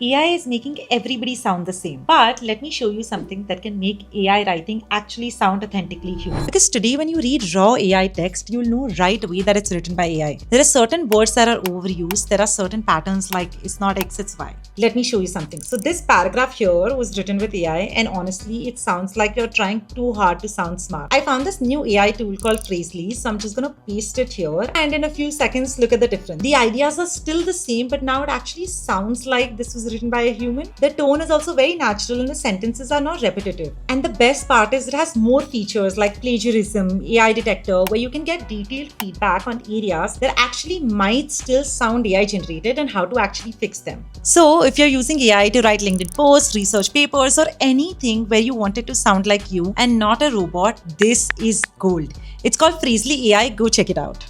AI is making everybody sound the same. But let me show you something that can make AI writing actually sound authentically human. Because today, when you read raw AI text, you'll know right away that it's written by AI. There are certain words that are overused. There are certain patterns like it's not X, it's Y. Let me show you something. So this paragraph here was written with AI, and honestly, it sounds like you're trying too hard to sound smart. I found this new AI tool called Phrasely, so I'm just gonna paste it here, and in a few seconds, look at the difference. The ideas are still the same, but now it actually sounds like this was written by a human. The tone is also very natural, and the sentences are not repetitive. And the best part is it has more features like plagiarism, AI detector, where you can get detailed feedback on areas that actually might still sound AI generated and how to actually fix them. So, if you're using AI to write LinkedIn posts, research papers, or anything where you want it to sound like you and not a robot, this is gold. It's called Phrasely AI. Go check it out.